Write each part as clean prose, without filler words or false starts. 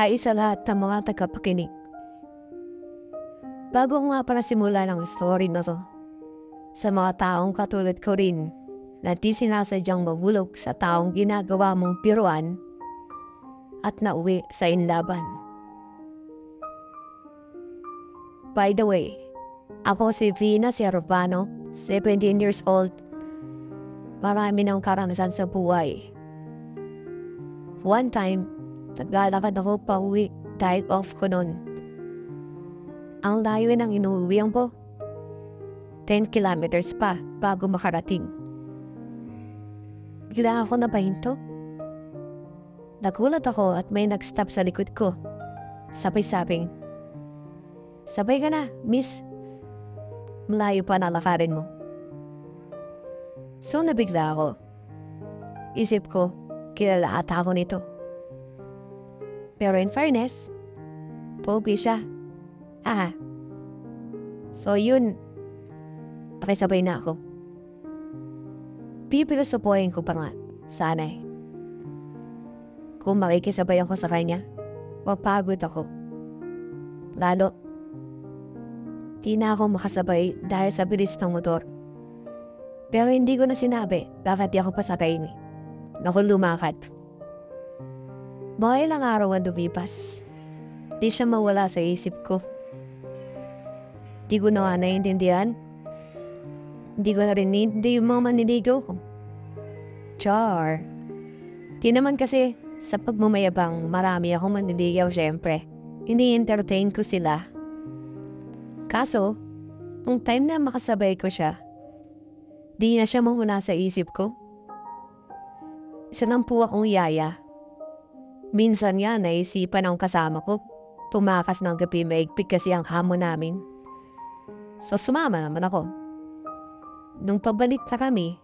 Hi sa lahat ng mga tagapakinig. Bago ko nga para simulan ang story na to, sa mga taong katulad ko rin na di sinasadyang mabulog sa taong ginagawa mong piruan at nauwi sa inlaban. By the way, ako si Vina Servano, 17 years old. Marami ng karanasan sa buhay. One time, naglalakad ako pa uwi dahil off ko nun. Ang layo ng inuuwian ko. 10 kilometers pa bago makarating. Bigla ako napahinto. Nagulat ako at may nag-stop sa likod ko. Sabay-sabing, "Sabay ka na, miss. Malayo pa nalakarin mo." So nabigla ako. Isip ko, kilala ata ako nito. Pero in fairness, pogi siya. So yun, pakisabay na ako. Pipilosopohin ko pa nga, sana eh. Kung makikisabay ako sa kanya, mapagod ako. Lalo, di na ako makasabay dahil sa bilis ng motor. Pero hindi ko na sinabi bakit di ako pasakay ni. Naku, lumakad. Mga ilang araw ang lumipas. Di siya mawala sa isip ko. Di ko na naiintindihan. Hindi ko na rin hindi yung mga maniligaw ko. Char. Di naman kasi sa pagmamayabang marami akong maniligaw syempre. Ini-entertain ko sila. Kaso, nung time na makasabay ko siya, di na siya mawala sa isip ko. Isa lang po akong yaya. Minsan nga naisipan ang kasama ko. Tumakas ng gabi maigpig kasi ang hamon namin. So sumama naman ako. Nung pabalik na kami,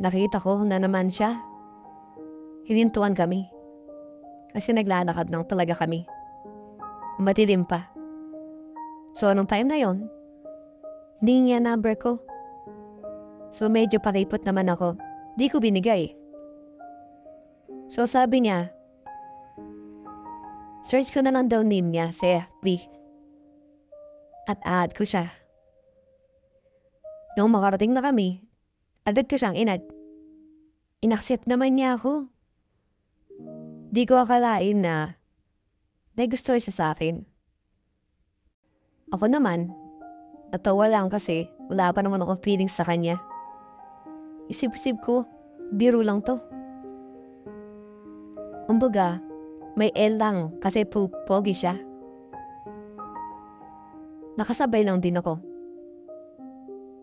nakita ko na naman siya. Hinintuan kami. Kasi naglalakad lang talaga kami. Matilim pa. So anong time na yon, hindi niya number ko. So medyo paripot naman ako. Di ko binigay. So sabi niya, search ko na lang daw name niya sa FB. At add ko siya. Nung makarating na kami, agad ko siyang inad. Inaccept naman niya ako. Di ko akalain na gusto siya sa akin. Ako naman, natawa lang kasi wala pa naman akong feelings sa kanya. Isip-isip ko, biro lang to. Kumbaga, may L lang kasi pogi siya. Nakasabay lang din ako.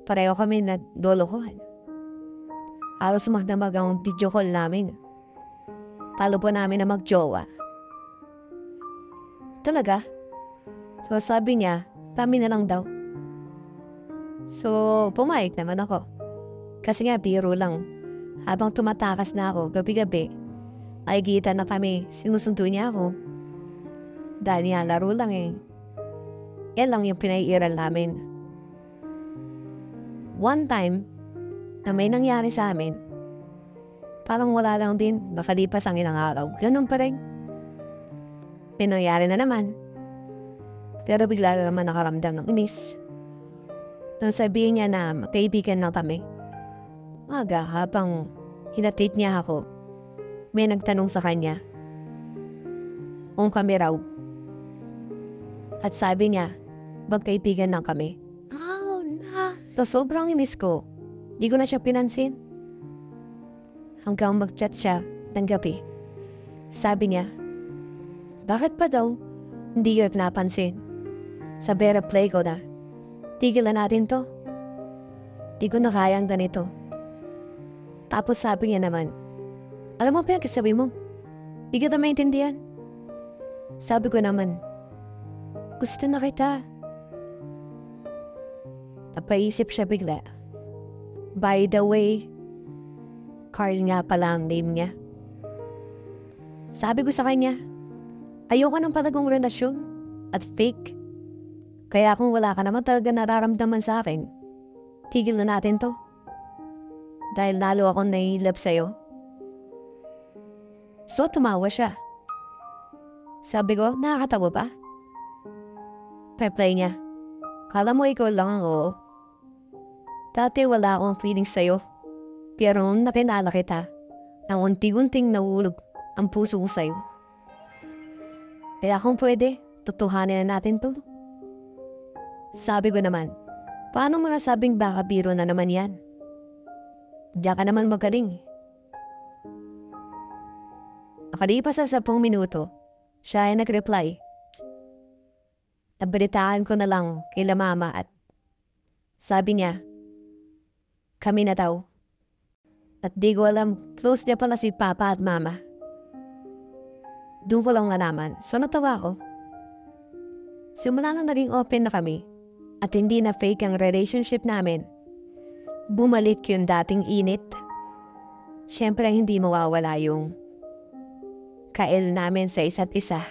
Pareho kami naglolokohan. Halos magdamag ang video call namin. Talo po namin na magjowa. Talaga? So sabi niya, kami na lang daw. So pumayag naman ako. Kasi nga biro lang. Habang tumatakas na ako gabi-gabi, ay kita na kami, sinusundo niya ako. Dahil niya laro lang eh. Yan lang yung pinaiiral namin. One time, na may nangyari sa amin, parang wala lang din, nakalipas ang ilang araw. Ganun pa rin. May nangyari na naman. Pero bigla na naman nakaramdam ng inis. Nung sabihin niya na kaibigan na kami, maga habang hinatid niya ako, may nagtanong sa kanya kung kami raw. At sabi niya, magkaibigan na kami. So sobrang inis ko. Di ko na siya pinansin. Hanggang mag-chat siya ng gabi. Sabi niya, bakit pa daw hindi ko pinapansin? Sa Vera Play ko na, tigilan natin to. Di ko na kayang ganito. Tapos sabi niya naman, alam mo pinagsasabi mo, di kita maintindihan. Sabi ko naman, gusto na kita. Napaisip siya bigla. By the way, Carl nga pala ang name niya. Sabi ko sa kanya, ayoko ng palagong relasyon at fake. Kaya kung wala ka naman talaga nararamdaman sa akin, tigil na natin to. Dahil lalo akong nai-love sa'yo. So tumawa siya. Sabi ko, nakakatawa ba? Reply niya, kala mo ikaw lang ang oo. Dati wala akong feeling sa'yo. Pero nung nakilala kita, nang unti-unting nahulog ang puso ko sa'yo. Kaya kung pwede, tutuhanin na natin to. Sabi ko naman, paano mo nasabing baka biro na naman yan? Diyan ka naman magaling. Nakalipas sa 10 minuto, siya ay nag-reply. Nabalitaan ko na lang kila mama at sabi niya, kami na daw. At di ko alam, close niya pala si papa at mama. Doon ko lang nalaman, so natawa ko. Simula na naging open na kami at hindi na fake ang relationship namin. Bumalik yung dating init. Siyempre hindi mawawala yung kail namin sa isa't isa.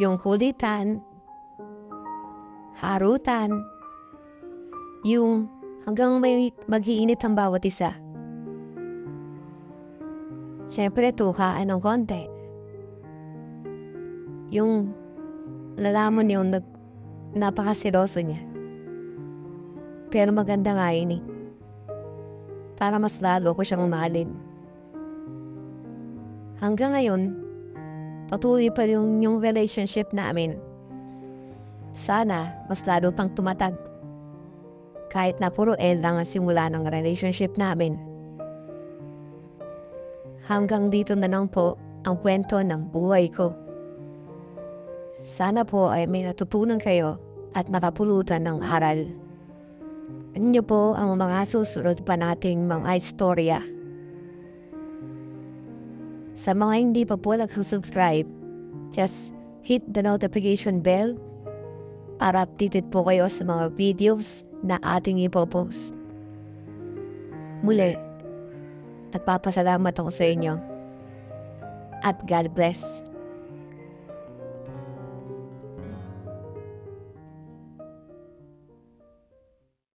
Yung kulitan, harutan, yung hanggang may mag-iinit ang bawat isa. Siyempre tukaan ng konti. Yung lalaman yung napakasiloso niya. Pero maganda nga yun eh. Para mas lalo ko siyang mahalin. Hanggang ngayon, patuloy pa yung relationship namin. Sana mas lalo pang tumatag. Kahit na puro L lang ang simula ng relationship namin. Hanggang dito na lang po ang kwento ng buhay ko. Sana po ay may natutunan kayo at nakapulutan ng aral. Inyo po ang mga susunod pa nating mga istorya. Sa mga hindi pa po nag-subscribe, just hit the notification bell para updated po kayo sa mga videos na ating ipopost. Muli, nagpapasalamat ako sa inyo. At God bless.